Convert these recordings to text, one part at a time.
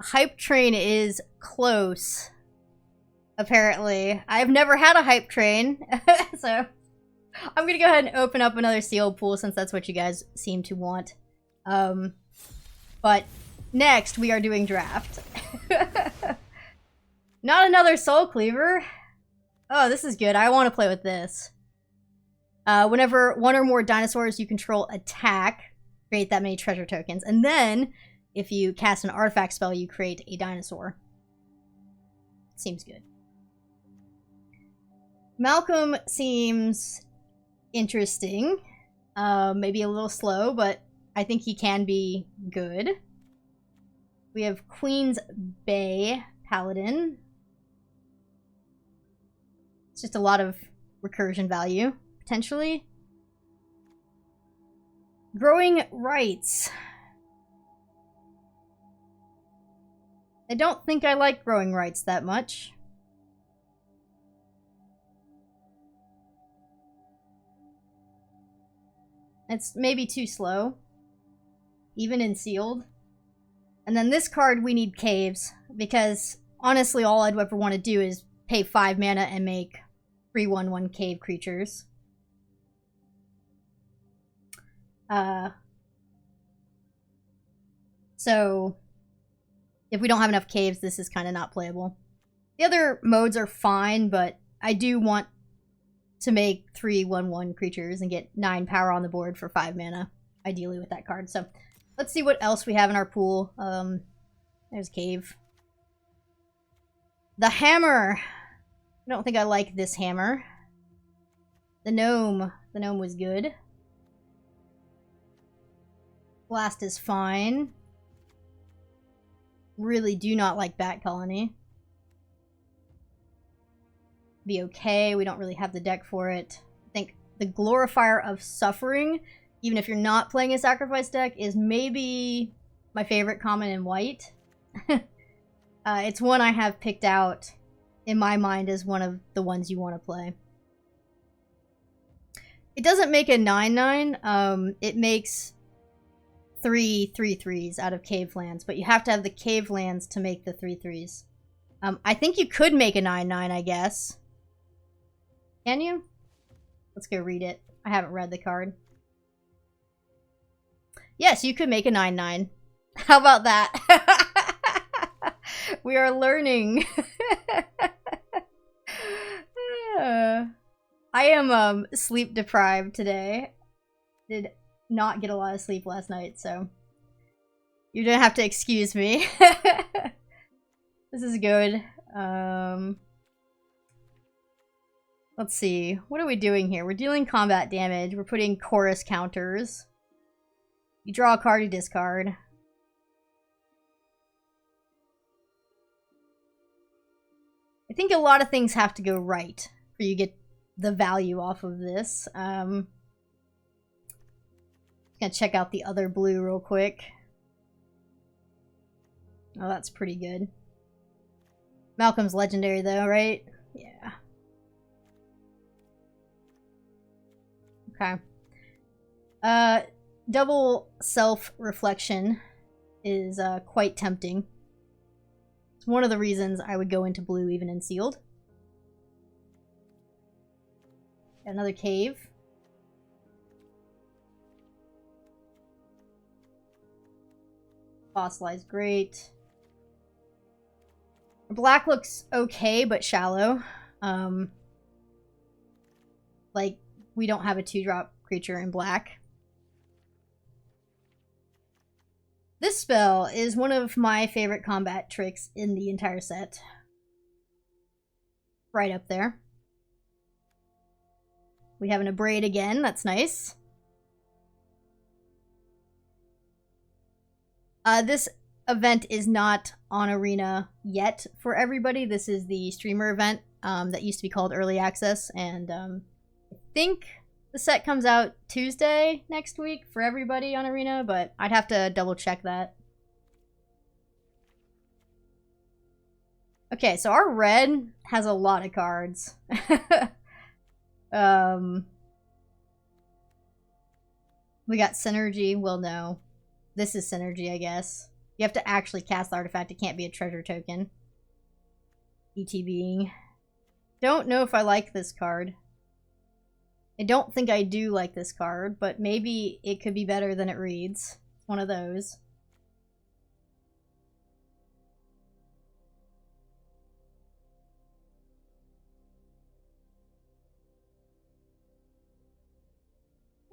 hype train is close. Apparently. I've never had a hype train, so I'm gonna go ahead and open up another sealed pool since that's what you guys seem to want. But next we are doing draft. Not another soul cleaver. Oh, this is good. I want to play with this. Whenever one or more dinosaurs you control attack, create that many treasure tokens. And then, if you cast an artifact spell, you create a dinosaur. Seems good. Malcolm seems interesting. Maybe a little slow, but I think he can be good. We have Queen's Bay Paladin. It's just a lot of recursion value, potentially. Growing Rights. I don't think I like Growing Rights that much. It's maybe too slow. Even in sealed. And then this card, we need Caves. Because, honestly, all I'd ever want to do is pay 5 mana and make 3/1/1 cave creatures. So, if we don't have enough caves, this is kind of not playable. The other modes are fine, but I do want to make 3/1/1 creatures and get 9 power on the board for 5 mana, ideally with that card. So, let's see what else we have in our pool. There's Cave. The Hammer. I don't think I like this hammer. The Gnome. The Gnome was good. Blast is fine. Really do not like Bat Colony. Be okay. We don't really have the deck for it. I think the Glorifier of Suffering, even if you're not playing a sacrifice deck, is maybe my favorite common in white. It's one I have picked out in my mind as one of the ones you want to play. It doesn't make a 9/9. It makes 3 3/3s out of cave lands, but you have to have the cave lands to make the 3/3s. I think you could make a 9/9, I guess. Can you? Let's go read it. I haven't read the card. Yes, you could make a 9/9. How about that? We are learning. I am sleep deprived today. Did not get a lot of sleep last night, so you're gonna have to excuse me. This is good. Let's see. What are we doing here? We're dealing combat damage. We're putting chorus counters. You draw a card, you discard. I think a lot of things have to go right for you to get the value off of this. Gonna check out the other blue real quick. Oh, that's pretty good. Malcolm's legendary though, right? Yeah. Okay. Double self-reflection is quite tempting. It's one of the reasons I would go into blue even in sealed. Another cave. Fossilized, great. Black looks okay, but shallow. Like, we don't have a 2-drop creature in black. This spell is one of my favorite combat tricks in the entire set. Right up there. We have an Abrade again, that's nice. This event is not on Arena yet for everybody. This is the streamer event that used to be called Early Access, and I think the set comes out Tuesday next week for everybody on Arena, but I'd have to double check that. Okay, so our red has a lot of cards. We got Synergy. Well, no. This is Synergy, I guess. You have to actually cast the artifact. It can't be a treasure token. ETBing. Don't know if I like this card. I don't think I do like this card, but maybe it could be better than it reads. One of those.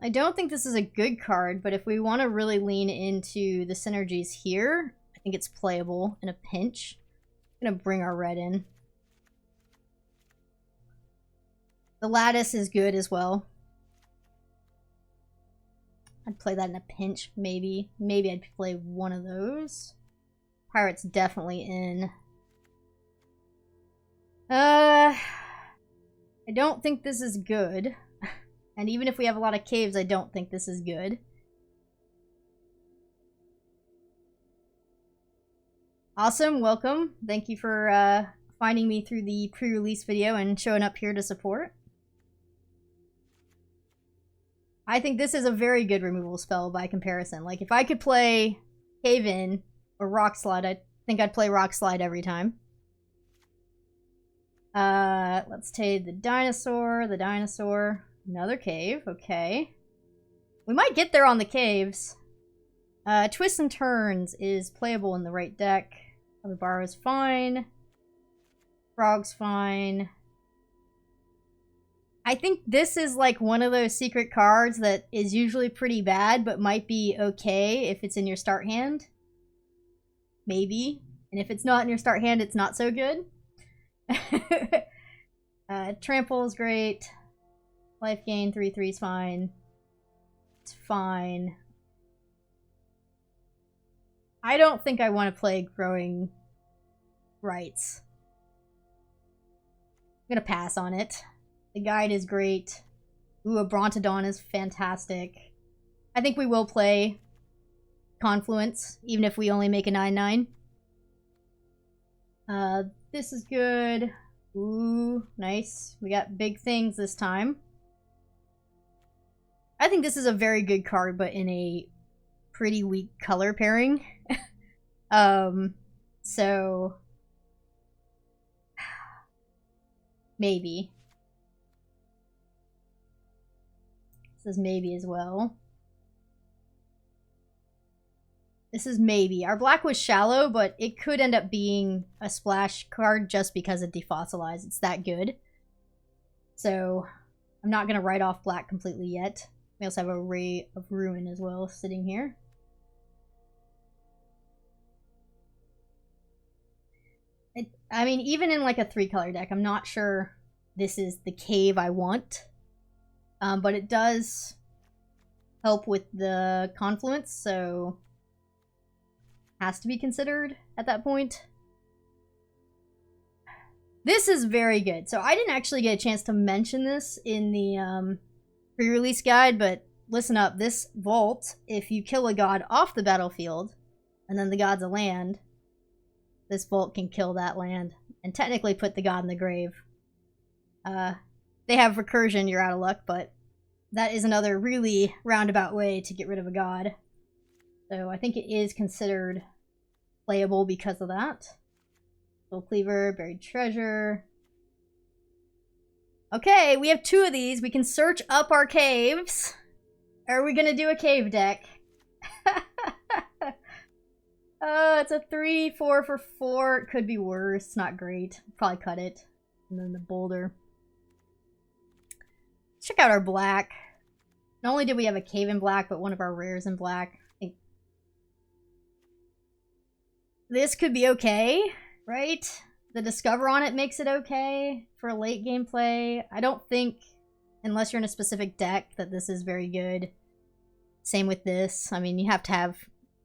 I don't think this is a good card, but if we want to really lean into the synergies here, I think it's playable in a pinch. I'm going to bring our red in. The lattice is good as well. I'd play that in a pinch, maybe. Maybe I'd play one of those. Pirate's definitely in. I don't think this is good. And even if we have a lot of caves, I don't think this is good. Awesome, welcome. Thank you for finding me through the pre-release video and showing up here to support. I think this is a very good removal spell by comparison. Like, if I could play Cave In or Rock Slide, I think I'd play Rock Slide every time. Let's take the dinosaur, another cave, okay. We might get there on the caves. Twists and Turns is playable in the right deck. Other bar is fine. Frog's fine. I think this is like one of those secret cards that is usually pretty bad, but might be okay if it's in your start hand. Maybe. And if it's not in your start hand, it's not so good. Trample is great. Life gain, 3/3 is fine. It's fine. I don't think I want to play Growing Rights. I'm gonna pass on it. The guide is great. Ooh, a Brontodon is fantastic. I think we will play Confluence, even if we only make a 9/9. This is good. Ooh, nice. We got big things this time. I think this is a very good card, but in a pretty weak color pairing. So maybe. This is maybe as well. This is maybe. Our black was shallow, but it could end up being a splash card just because it defossilized. It's that good. So I'm not going to write off black completely yet. We also have a Ray of Ruin as well sitting here. I mean, even in like a 3-color deck, I'm not sure this is the cave I want. But it does help with the confluence, so has to be considered at that point. This is very good. So I didn't actually get a chance to mention this in the pre-release guide, but listen up. This vault, if you kill a god off the battlefield, and then the god's a land, this vault can kill that land, and technically put the god in the grave. They have recursion, you're out of luck, but that is another really roundabout way to get rid of a god. So I think it is considered playable because of that. Soul Cleaver, Buried Treasure. Okay, we have 2 of these. We can search up our caves. Are we gonna do a cave deck? It's a 3/4 for 4. It could be worse. Not great. Probably cut it. And then the boulder. Let's check out our black. Not only did we have a cave in black, but one of our rares in black. I think this could be okay, right? The Discover on it makes it okay for late game play. I don't think, unless you're in a specific deck, that this is very good. Same with this. I mean, you have to have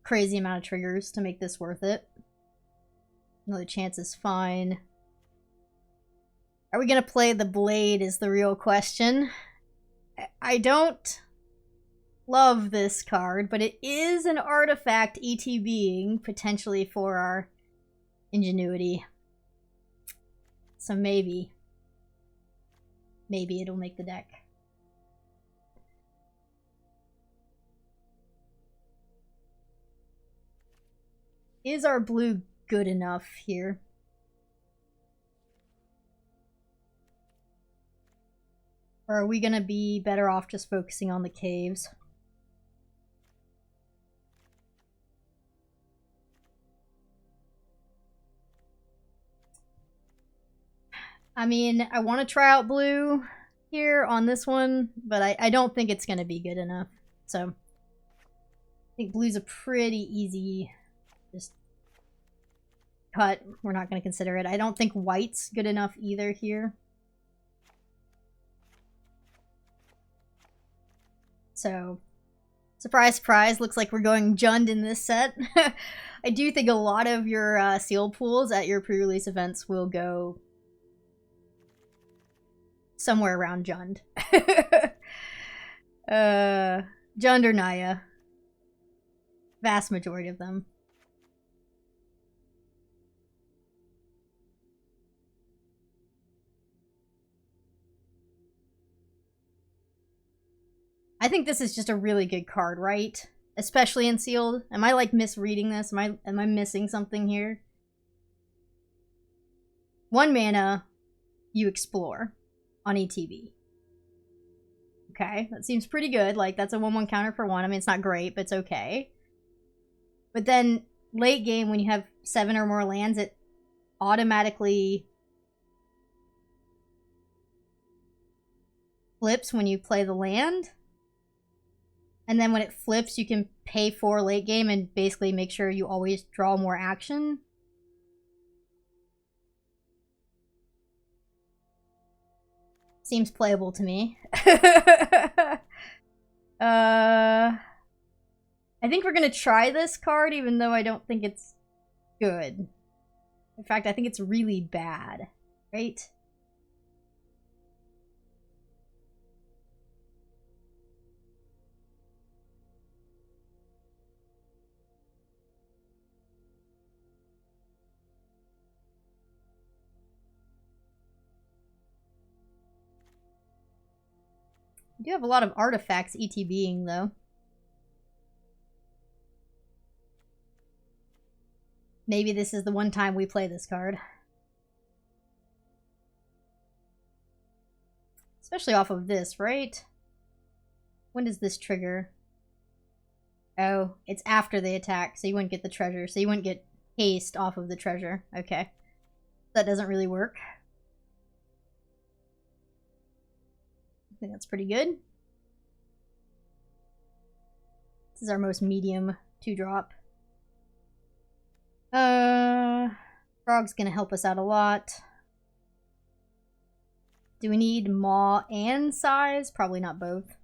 crazy amount of triggers to make this worth it. Another chance is fine. Are we gonna play the blade is the real question. I don't love this card, but it is an artifact ETBing potentially for our ingenuity. So maybe it'll make the deck. Is our blue good enough here? Or are we going to be better off just focusing on the caves? I mean, I want to try out blue here on this one, but I don't think it's going to be good enough. So, I think blue's a pretty easy just cut. We're not going to consider it. I don't think white's good enough either here. So, surprise, surprise, looks like we're going Jund in this set. I do think a lot of your seal pools at your pre-release events will go somewhere around Jund. Jund or Naya. Vast majority of them. I think this is just a really good card, right? Especially in sealed. Am I like misreading this? Am I missing something here? 1 mana, you explore on ETB. Okay, that seems pretty good. Like, that's a 1/1 counter for 1. I mean, it's not great, but it's okay. But then, late game, when you have 7 or more lands, it automatically flips when you play the land. And then when it flips, you can pay 4 late game and basically make sure you always draw more action. Seems playable to me. I think we're going to try this card, even though I don't think it's good. In fact, I think it's really bad, right? We do have a lot of artifacts ETBing, though. Maybe this is the one time we play this card. Especially off of this, right? When does this trigger? Oh, it's after they attack, so you wouldn't get the treasure. So you wouldn't get haste off of the treasure. Okay. That doesn't really work. I think that's pretty good. This is our most medium 2-drop. Frog's gonna help us out a lot. Do we need Maw and Size? Probably not both.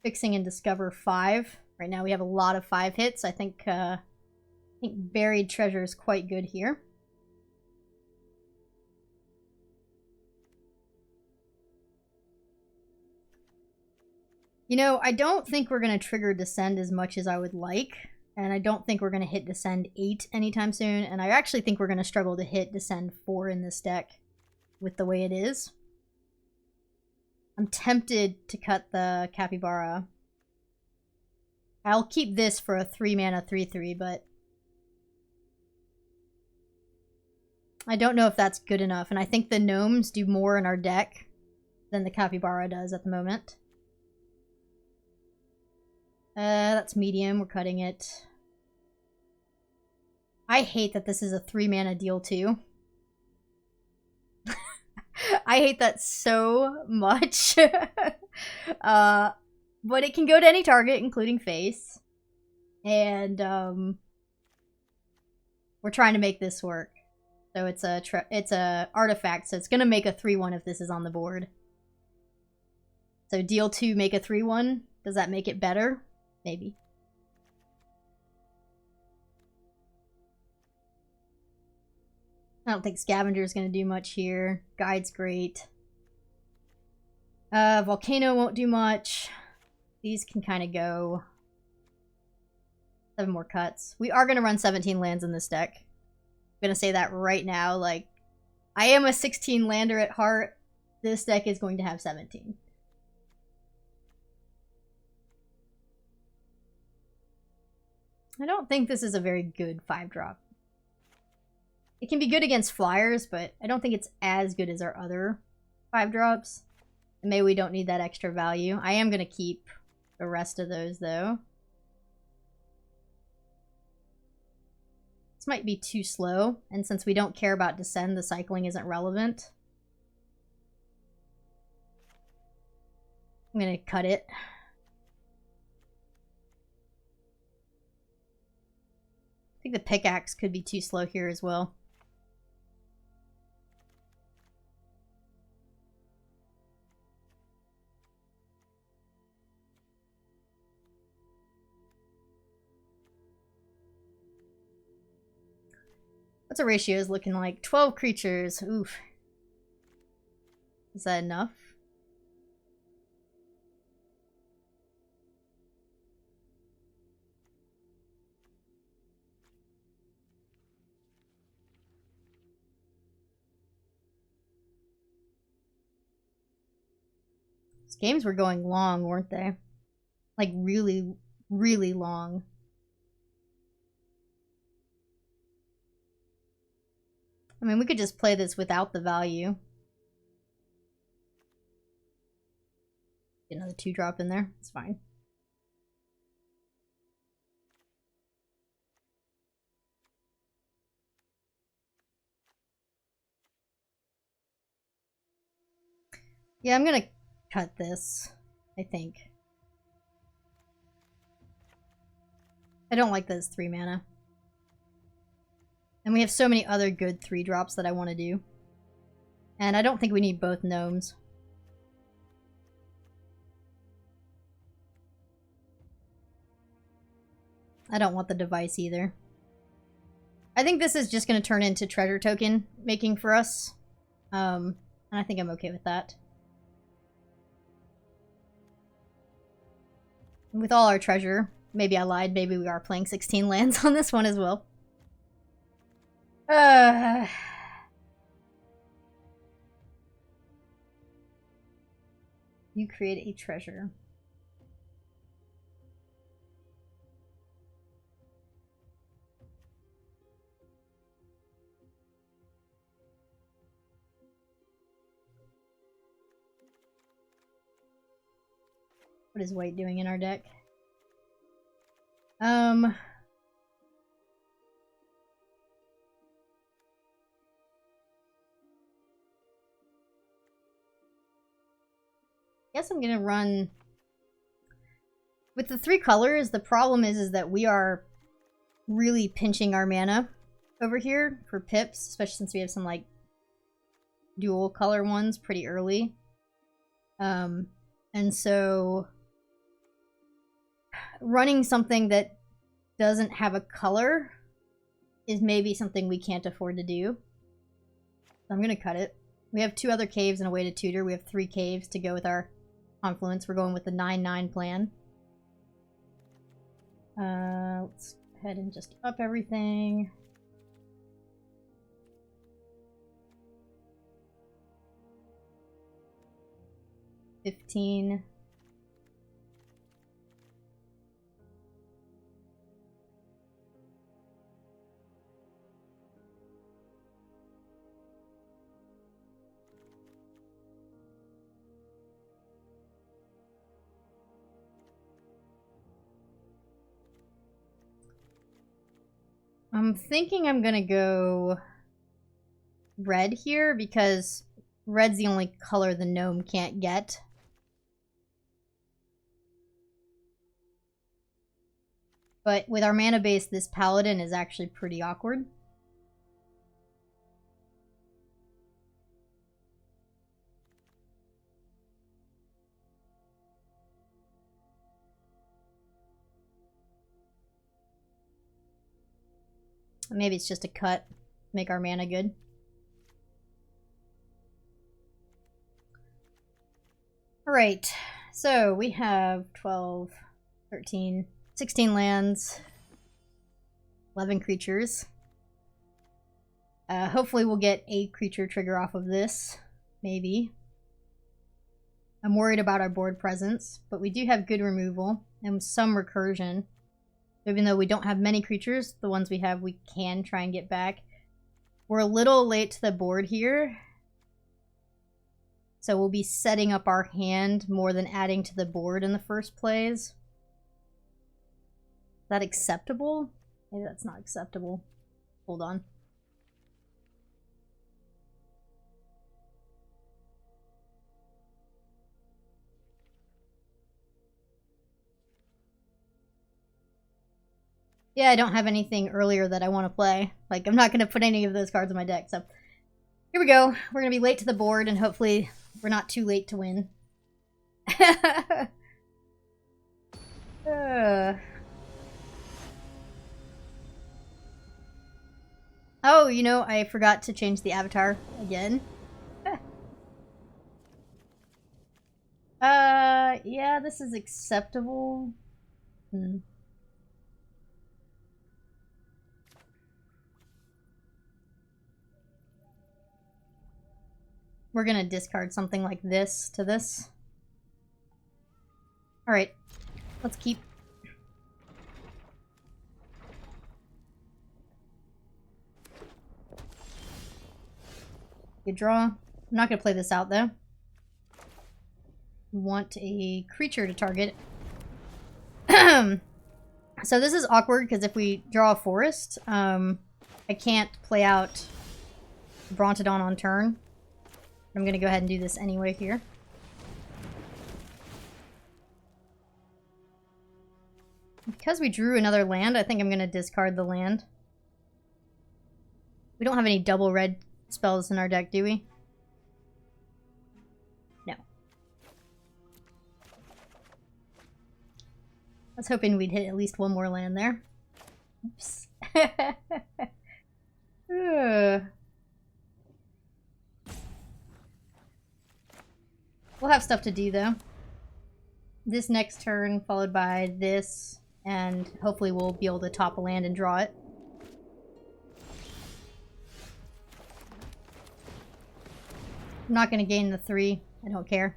Fixing and Discover 5. Right now we have a lot of 5 hits. I think Buried Treasure is quite good here. You know, I don't think we're going to trigger Descend as much as I would like. And I don't think we're going to hit Descend 8 anytime soon. And I actually think we're going to struggle to hit Descend 4 in this deck with the way it is. I'm tempted to cut the Capybara. I'll keep this for a 3-mana 3/3, but I don't know if that's good enough. And I think the Gnomes do more in our deck than the Capybara does at the moment. That's medium. We're cutting it. I hate that this is a 3-mana deal too. I hate that so much. But it can go to any target, including face. And we're trying to make this work. So it's a artifact, so it's gonna make a 3/1 if this is on the board. So deal 2, make a 3/1. Does that make it better? Maybe. I don't think Scavenger's gonna do much here. Guide's great. Volcano won't do much. These can kind of go. 7 more cuts. We are gonna run 17 lands in this deck. I'm gonna say that right now. Like, I am a 16 lander at heart. This deck is going to have 17. I don't think this is a very good 5-drop. It can be good against flyers, but I don't think it's as good as our other 5-drops. Maybe we don't need that extra value. I am going to keep the rest of those, though. This might be too slow, and since we don't care about Descend, the cycling isn't relevant. I'm going to cut it. I think the pickaxe could be too slow here as well. What's our ratios looking like? 12 creatures. Oof. Is that enough? These games were going long, weren't they? Like really, really long. I mean, we could just play this without the value. Get another 2-drop in there. It's fine. Yeah, I'm gonna cut this, I think. I don't like this 3 mana. And we have so many other good 3-drops that I want to do. And I don't think we need both gnomes. I don't want the device either. I think this is just going to turn into treasure token making for us. And I think I'm okay with that. With all our treasure, maybe I lied, maybe we are playing 16 lands on this one as well. You create a treasure. What is white doing in our deck? Guess I'm gonna run with the 3 colors. The problem is that we are really pinching our mana over here for pips, especially since we have some like dual color ones pretty early. And so running something that doesn't have a color is maybe something we can't afford to do. So I'm gonna cut it. We have 2 other caves and a way to tutor. We have 3 caves to go with our confluence. We're going with the 9/9 plan. Let's go ahead and just up everything. $15. I'm thinking I'm gonna go red here because red's the only color the gnome can't get. But with our mana base, this paladin is actually pretty awkward. Maybe it's just a cut, make our mana good. Alright, so we have 12, 13, 16 lands, 11 creatures. Hopefully we'll get a creature trigger off of this, maybe. I'm worried about our board presence, but we do have good removal and some recursion. Even though we don't have many creatures, the ones we have we can try and get back. We're a little late to the board here. So we'll be setting up our hand more than adding to the board in the first place. Is that acceptable? Maybe that's not acceptable. Hold on. Yeah, I don't have anything earlier that I want to play. Like, I'm not going to put any of those cards in my deck, so... Here we go. We're going to be late to the board, and hopefully we're not too late to win. Oh, you know, I forgot to change the avatar again. Yeah, this is acceptable. We're gonna discard something like this to this. Alright, let's keep. Good draw. I'm not gonna play this out though. We want a creature to target. So this is awkward because if we draw a forest, I can't play out Brontodon on turn. I'm gonna go ahead and do this anyway here. Because we drew another land, I think I'm gonna discard the land. We don't have any double red spells in our deck, do we? No. I was hoping we'd hit at least one more land there. Oops. We'll have stuff to do, though. This next turn, followed by this, and hopefully we'll be able to top a land and draw it. I'm not going to gain the 3. I don't care.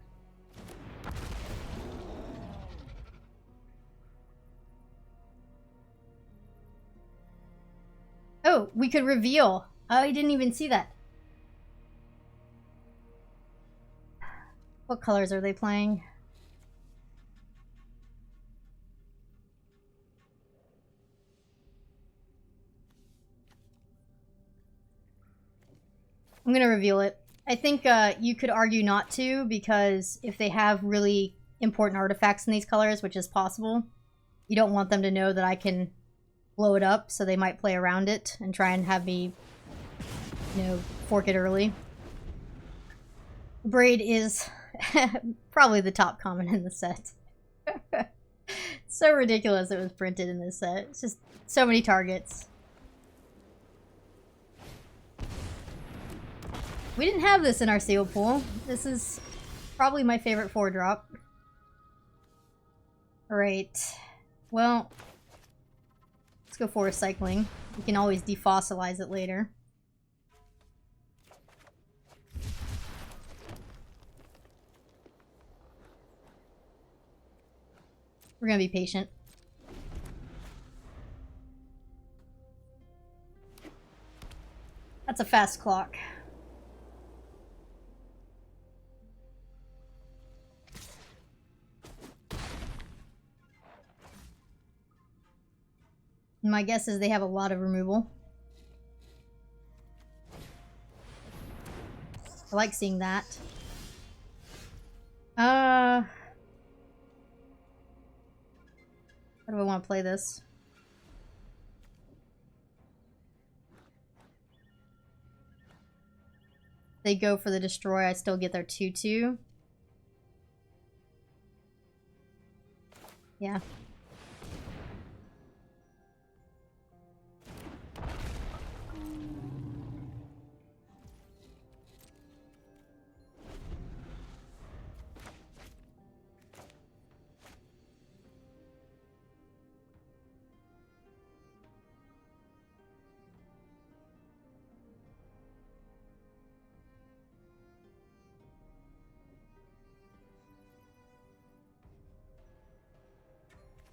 Oh, we could reveal. Oh, I didn't even see that. What colors are they playing? I'm gonna reveal it. I think you could argue not to, because if they have really important artifacts in these colors, which is possible, you don't want them to know that I can blow it up, so they might play around it and try and have me, you know, fork it early. Braid is probably the top common in the set. So ridiculous it was printed in this set. It's just so many targets. We didn't have this in our seal pool. This is probably my favorite 4-drop. Alright. Well, let's go for recycling. We can always defossilize it later. We're gonna be patient. That's a fast clock. My guess is they have a lot of removal. I like seeing that. How do I want to play this? They go for the destroy, I still get their 2/2. Yeah.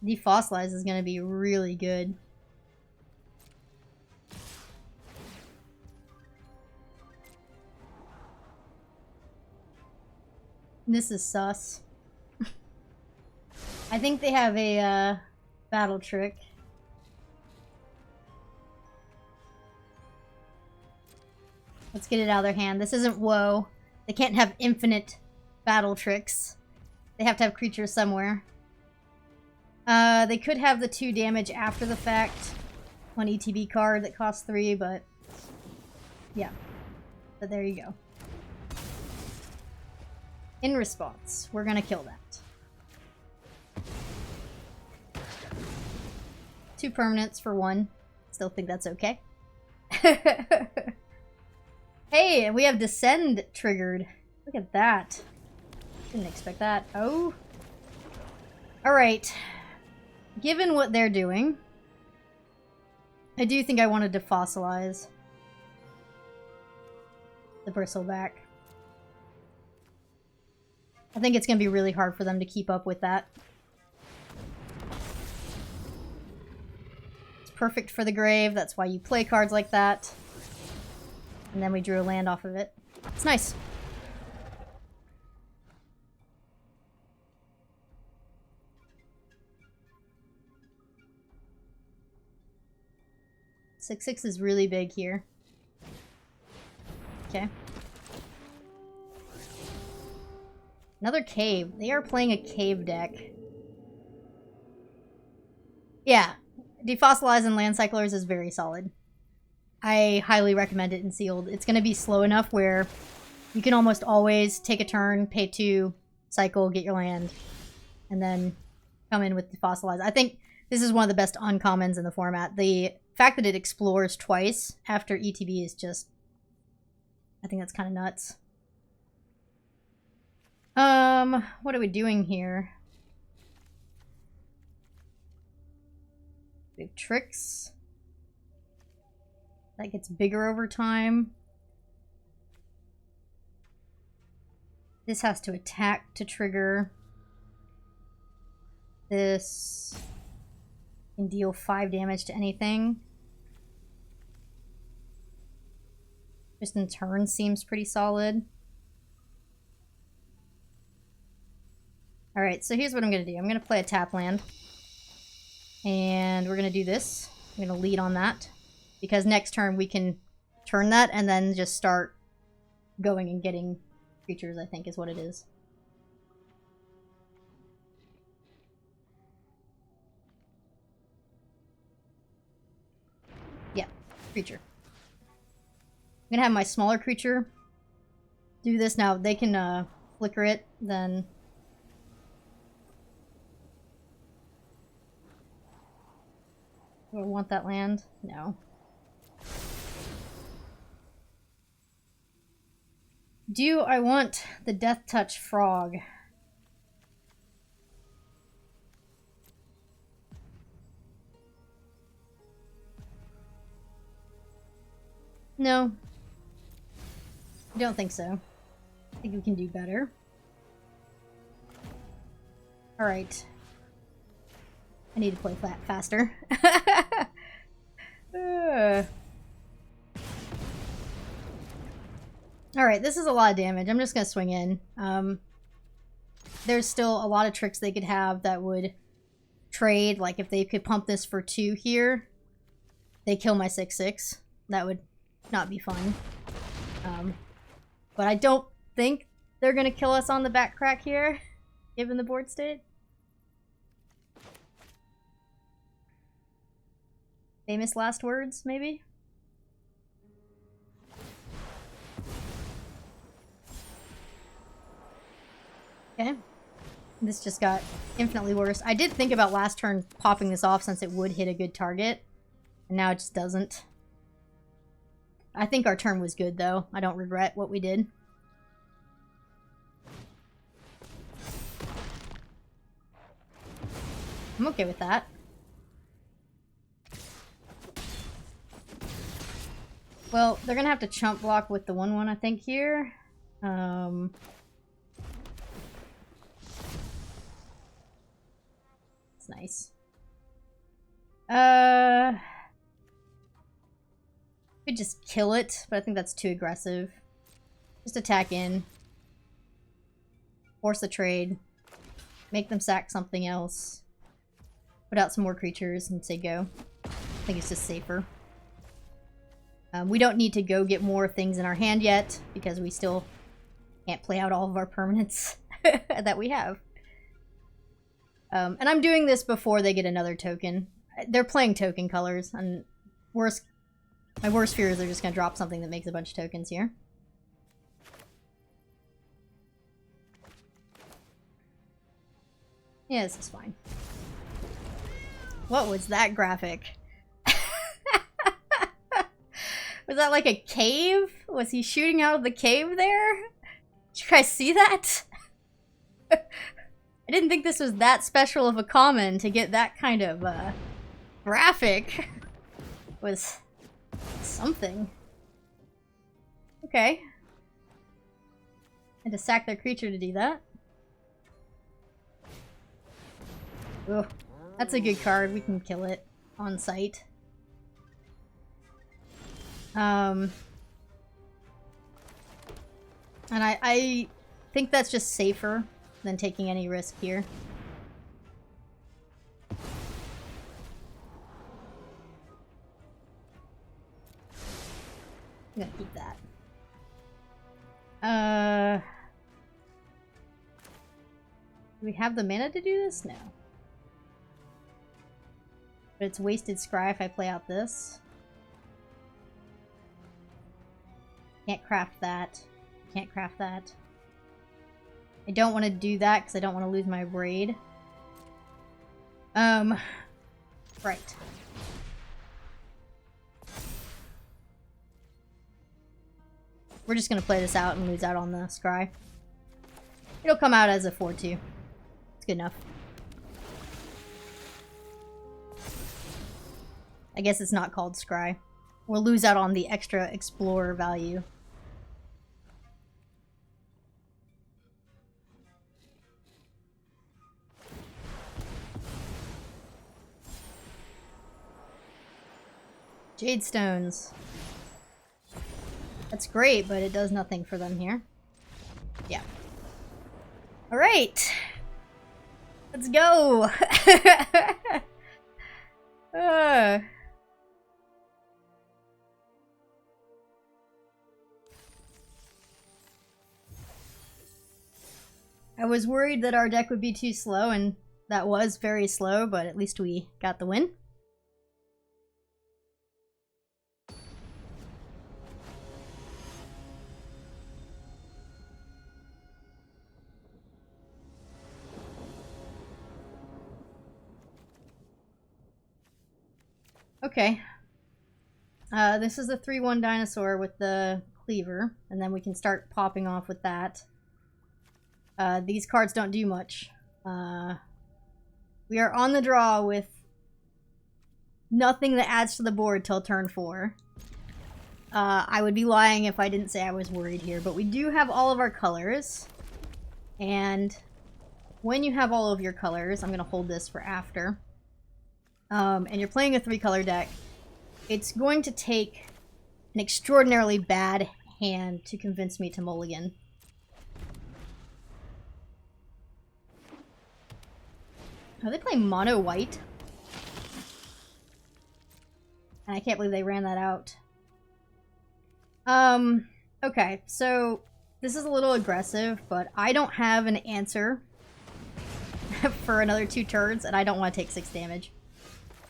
Defossilize is gonna be really good. This is sus. I think they have a battle trick. Let's get it out of their hand. This isn't WoW. They can't have infinite battle tricks. They have to have creatures somewhere. They could have the 2 damage after the fact. 1 ETB card that costs 3, but... yeah. But there you go. In response, we're gonna kill that. 2 permanents for 1. Still think that's okay. Hey, and we have Descend triggered. Look at that. Didn't expect that. Oh. Alright. Given what they're doing, I do think I want to defossilize the bristleback. I think it's going to be really hard for them to keep up with that. It's perfect for the grave. That's why you play cards like that. And then we drew a land off of it. It's nice. Six is really big here. Okay. Another cave. They are playing a cave deck. Yeah. Defossilize and Land Cyclers is very solid. I highly recommend it in Sealed. It's going to be slow enough where you can almost always take a turn, pay 2, cycle, get your land, and then come in with Defossilize. I think this is one of the best uncommons in the format. The fact that it explores twice after ETB is just... I think that's kind of nuts. What are we doing here? We have tricks. That gets bigger over time. This has to attack to trigger. This can deal 5 damage to anything. Just in turn seems pretty solid. Alright, so here's what I'm going to do. I'm going to play a tap land. And we're going to do this. I'm going to lead on that. Because next turn we can turn that and then just start going and getting creatures, I think is what it is. Yeah, creature. I'm gonna have my smaller creature do this. Now, they can flicker it, then... Do I want that land? No. Do I want the Death Touch Frog? No. I don't think so. I think we can do better. Alright. I need to play faster. Alright, this is a lot of damage. I'm just gonna swing in. There's still a lot of tricks they could have that would trade. Like, if they could pump this for 2 here, they kill my 6/6. That would not be fun. But I don't think they're gonna kill us on the back crack here, given the board state. Famous last words, maybe? Okay. This just got infinitely worse. I did think about last turn popping this off since it would hit a good target. And now it just doesn't. I think our turn was good, though. I don't regret what we did. I'm okay with that. Well, they're gonna have to chump block with the 1/1, I think, here. So nice. Could just kill it, but I think that's too aggressive. Just attack in. Force the trade. Make them sack something else. Put out some more creatures and say go. I think it's just safer. We don't need to go get more things in our hand yet, because we still can't play out all of our permanents that we have. And I'm doing this before they get another token. They're playing token colors, and my worst fear is they're just going to drop something that makes a bunch of tokens here. Yeah, this is fine. What was that graphic? Was that like a cave? Was he shooting out of the cave there? Did you guys see that? I didn't think this was that special of a common to get that kind of graphic. Was something. Okay. Had to sack their creature to do that. Ugh. That's a good card. We can kill it on sight. And I think that's just safer than taking any risk here. I'm gonna keep that. Do we have the mana to do this? No. But it's wasted scry if I play out this. Can't craft that. Can't craft that. I don't want to do that because I don't want to lose my braid. Right. We're just gonna play this out and lose out on the scry. It'll come out as a 4-2. It's good enough. I guess it's not called scry. We'll lose out on the extra explorer value. Jade stones. That's great, but it does nothing for them here. Yeah. Alright. Let's go. I was worried that our deck would be too slow, and that was very slow, but at least we got the win. Okay. This is a 3/1 dinosaur with the cleaver, and then we can start popping off with that. These cards don't do much. We are on the draw with nothing that adds to the board till turn 4. I would be lying if I didn't say I was worried here, but we do have all of our colors. And when you have all of your colors, I'm going to hold this for after. And you're playing a 3-color deck, it's going to take an extraordinarily bad hand to convince me to mulligan. Are they playing mono white? And I can't believe they ran that out. Okay, so this is a little aggressive, but I don't have an answer for another 2 turns, and I don't want to take 6 damage.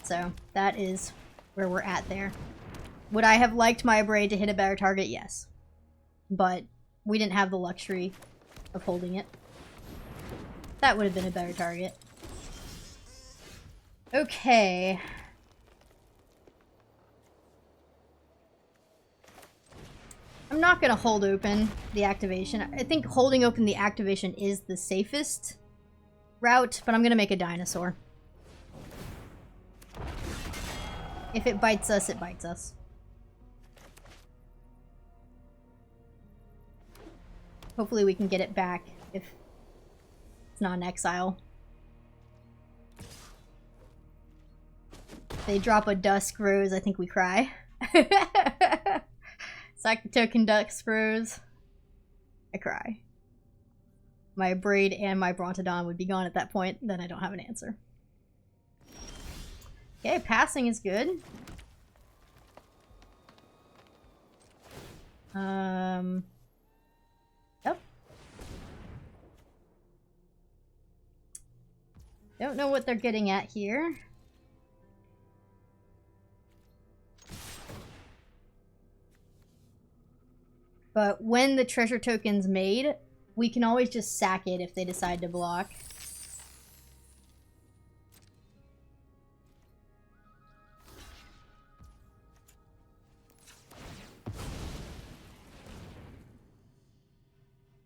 So that is where we're at there. Would I have liked my braid to hit a better target? Yes. But we didn't have the luxury of holding it. That would have been a better target. Okay. I'm not going to hold open the activation. I think holding open the activation is the safest route, but I'm going to make a dinosaur. If it bites us, it bites us. Hopefully we can get it back if it's not an exile. If they drop a Dusk Rose, I think we cry. Sack the token Dusk Rose. I cry. My Braid and my Brontodon would be gone at that point, then I don't have an answer. Okay, passing is good. Yep. Don't know what they're getting at here. But when the treasure token's made, we can always just sack it if they decide to block.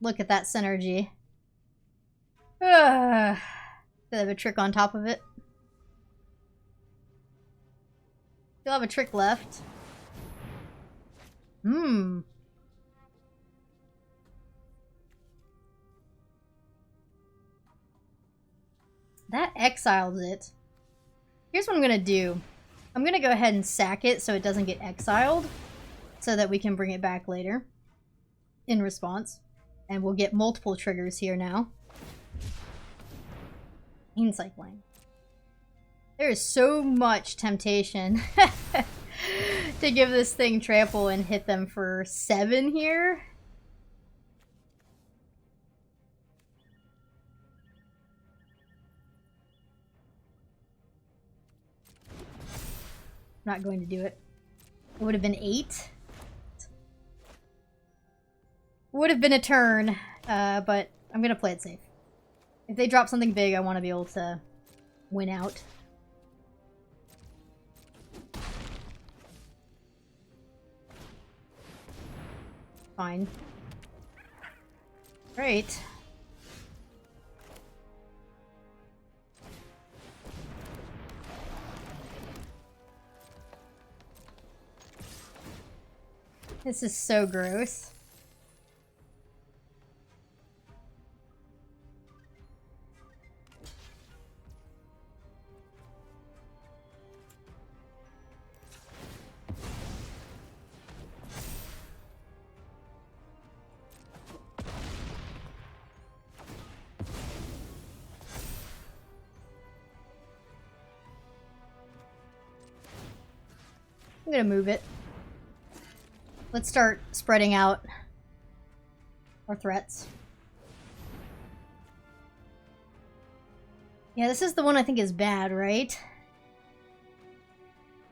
Look at that synergy. Ugh. They have a trick on top of it. Still have a trick left. That exiles it. Here's what I'm gonna do. I'm gonna go ahead and sack it so it doesn't get exiled, so that we can bring it back later in response. And we'll get multiple triggers here now. Cycling. There is so much temptation to give this thing trample and hit them for 7 here. Not going to do it. It would have been 8. Would have been a turn, but I'm gonna play it safe. If they drop something big, I want to be able to win out. Fine. Great. This is so gross. I'm gonna move it. Let's start spreading out our threats. Yeah, this is the one I think is bad, right?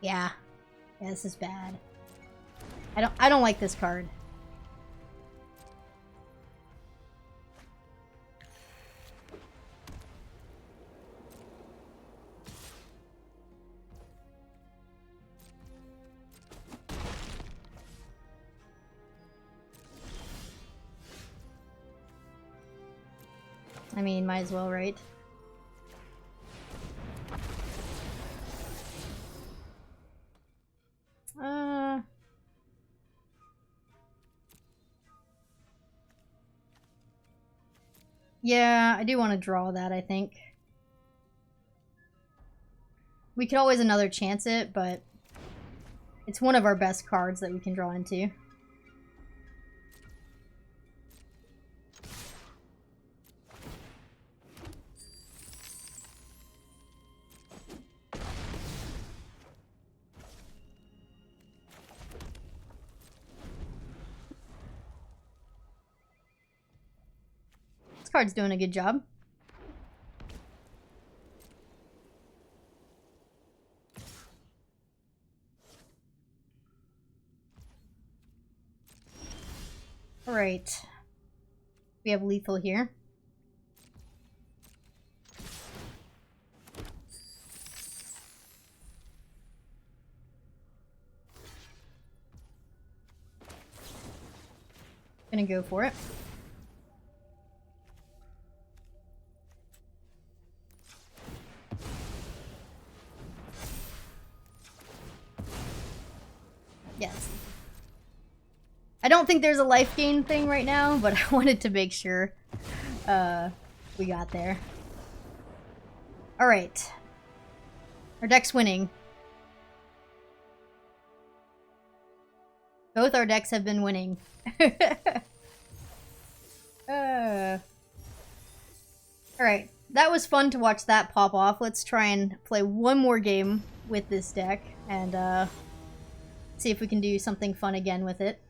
Yeah. Yeah, this is bad. I don't like this card. I mean, might as well, right? Yeah, I do want to draw that, I think. We could always another chance it, but it's one of our best cards that we can draw into. Card's doing a good job. All right. We have lethal here. Gonna go for it. Yes. I don't think there's a life gain thing right now, but I wanted to make sure we got there. Alright. Our deck's winning. Both our decks have been winning. Alright, that was fun to watch that pop off. Let's try and play one more game with this deck and see if we can do something fun again with it.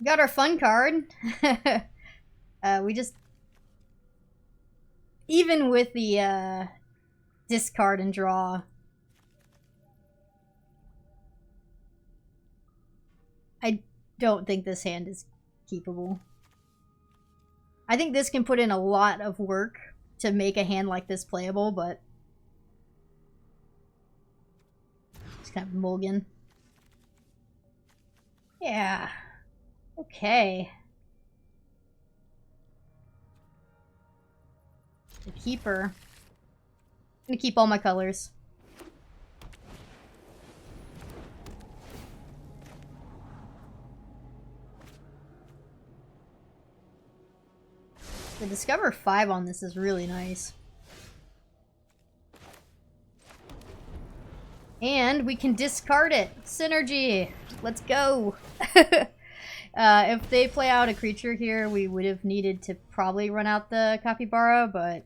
Got our fun card. We just... Even with the discard and draw... I don't think this hand is keepable. I think this can put in a lot of work to make a hand like this playable, but... Just kind of mulligan. Yeah. Okay. The keeper. I'm gonna keep all my colors. The Discover 5 on this is really nice. And we can discard it. Synergy! Let's go! If they play out a creature here, we would have needed to probably run out the Capybara, but...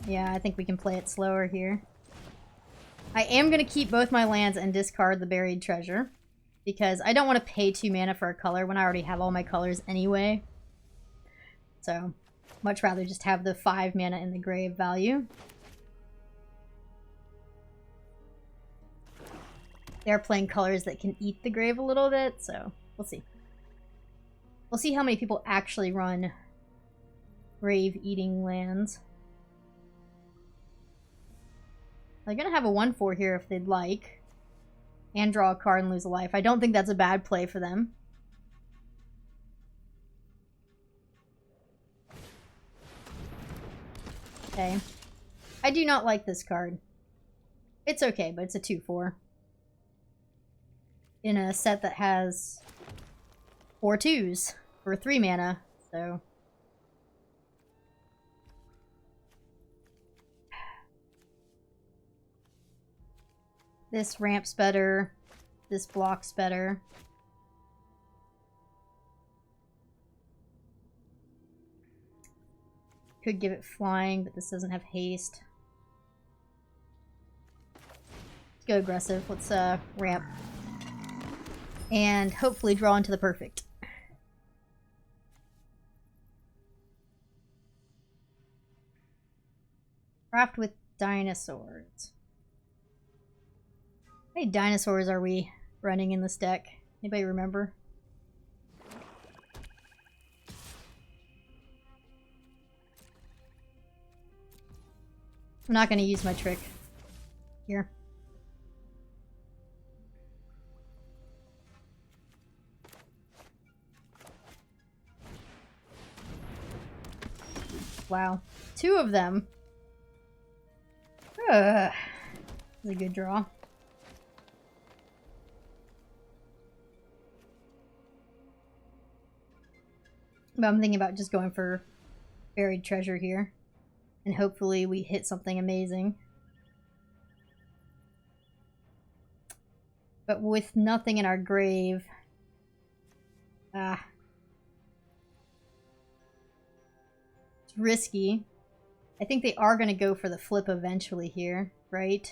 Yeah, I think we can play it slower here. I am going to keep both my lands and discard the Buried Treasure, because I don't want to pay 2 mana for a color when I already have all my colors anyway. So, much rather just have the 5 mana in the grave value. They're playing colors that can eat the grave a little bit, so we'll see. We'll see how many people actually run grave-eating lands. They're gonna have a 1/4 here if they'd like. And draw a card and lose a life. I don't think that's a bad play for them. Okay. I do not like this card. It's okay, but it's a 2/4. In a set that has 4 2s for 3 mana, so... This ramps better. This blocks better. Could give it flying, but this doesn't have haste. Let's go aggressive. Let's ramp. And hopefully draw into the perfect. Craft with dinosaurs. How many dinosaurs are we running in this deck? Anybody remember? I'm not going to use my trick here. Wow. 2 of them. That's a good draw. But I'm thinking about just going for Buried Treasure here. And hopefully we hit something amazing. But with nothing in our grave... It's risky. I think they are going to go for the flip eventually here, right?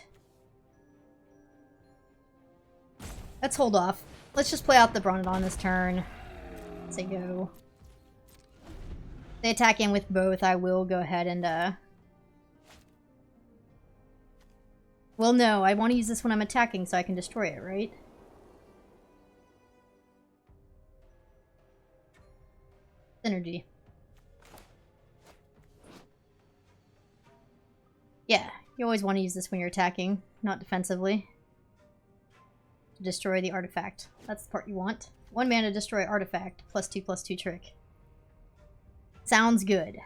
Let's hold off. Let's just play out the Bronodon this turn. Say go. If they attack in with both, I will go ahead and, Well, no, I want to use this when I'm attacking so I can destroy it, right? Synergy. Yeah, you always want to use this when you're attacking, not defensively. To destroy the artifact. That's the part you want. 1 mana destroy artifact, +2/+2 trick. Sounds good.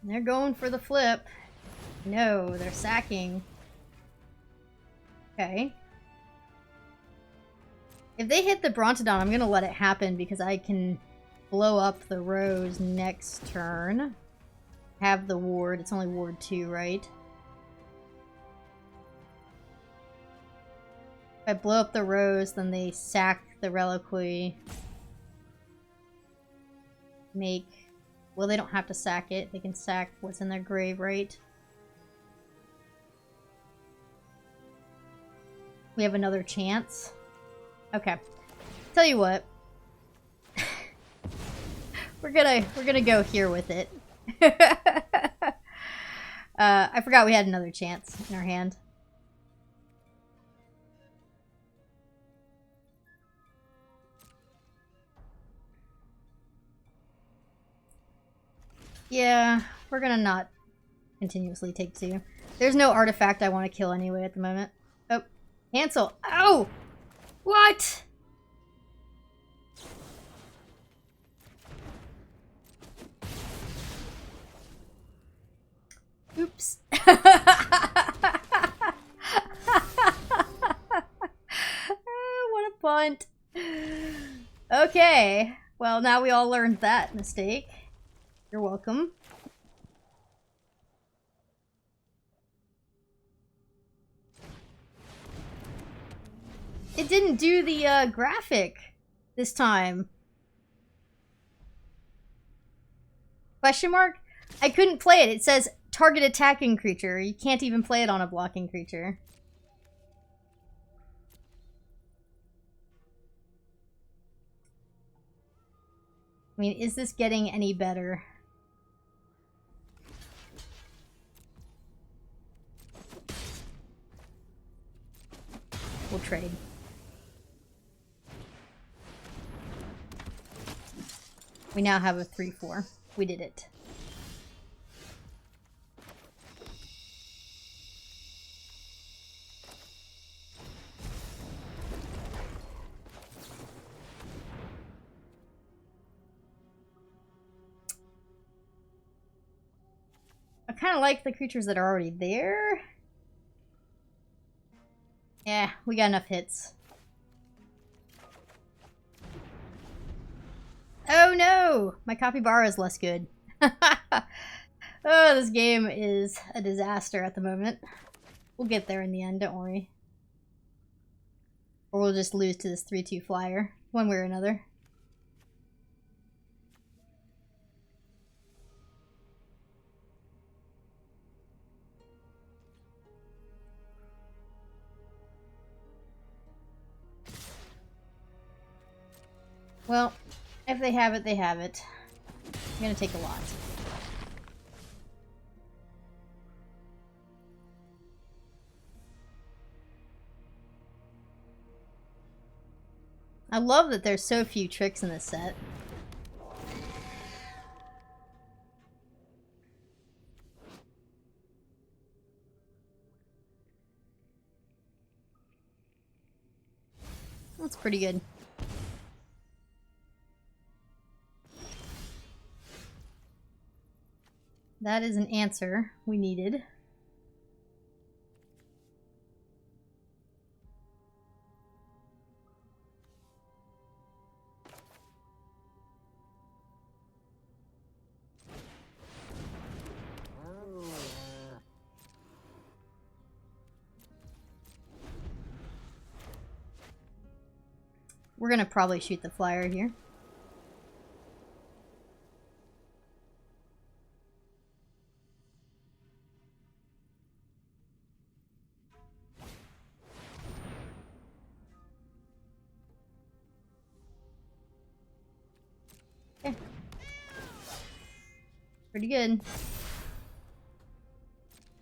They're going for the flip. No, they're sacking. Okay. If they hit the Brontodon, I'm gonna let it happen because I can blow up the Rose next turn. Have the ward. It's only ward 2, right? If I blow up the Rose, then they sack the Reliquary. Well, they don't have to sack it. They can sack what's in their grave, right? We have another chance. Okay. Tell you what. we're gonna go here with it. I forgot we had another chance in our hand. Yeah, we're gonna not continuously take 2. There's no artifact I want to kill anyway at the moment. Oh, cancel. Oh! What? Oops. What a punt. Okay. Well, now we all learned that mistake. You're welcome. It didn't do the graphic this time. Question mark? I couldn't play it. It says target attacking creature. You can't even play it on a blocking creature. I mean, is this getting any better? We'll trade. We now have a 3/4. We did it. I kind of like the creatures that are already there. Yeah, we got enough hits. Oh no! My capybara is less good. Oh, this game is a disaster at the moment. We'll get there in the end, don't worry. Or we'll just lose to this 3/2 flyer, one way or another. Well, if they have it, they have it. I'm gonna take a lot. I love that there's so few tricks in this set. That's pretty good. That is an answer we needed. We're gonna probably shoot the flyer here. Okay. Pretty good.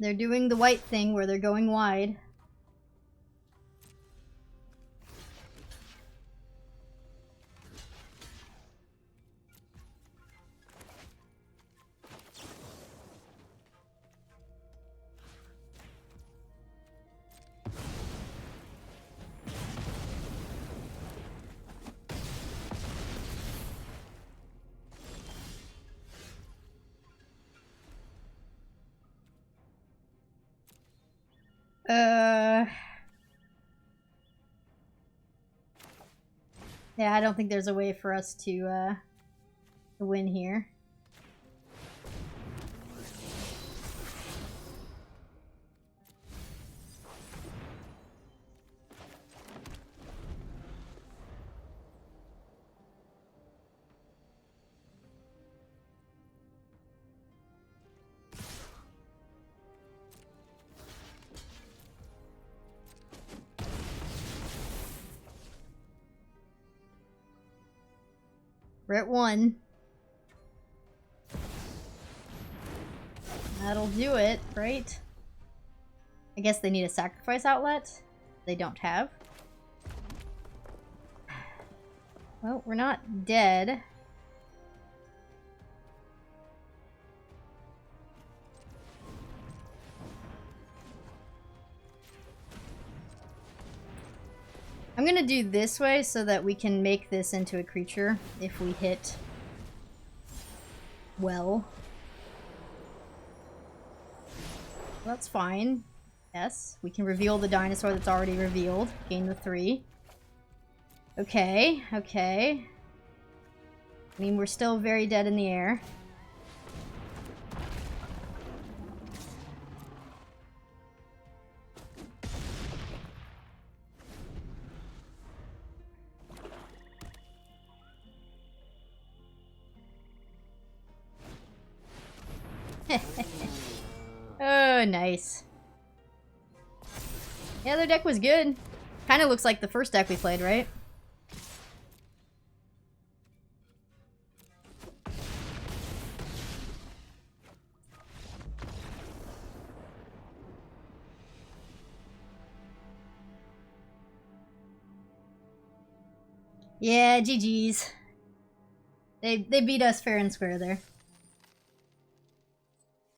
They're doing the white thing where they're going wide. Yeah, I don't think there's a way for us to win here. We're at 1. That'll do it, right? I guess they need a sacrifice outlet. They don't have. Well, we're not dead. I'm gonna do this way so that we can make this into a creature if we hit well. That's fine. Yes, we can reveal the dinosaur that's already revealed. Gain the 3. Okay, okay. I mean, we're still very dead in the air. Oh, nice. Yeah, their deck was good. Kind of looks like the first deck we played, right? Yeah, GG's. They beat us fair and square there.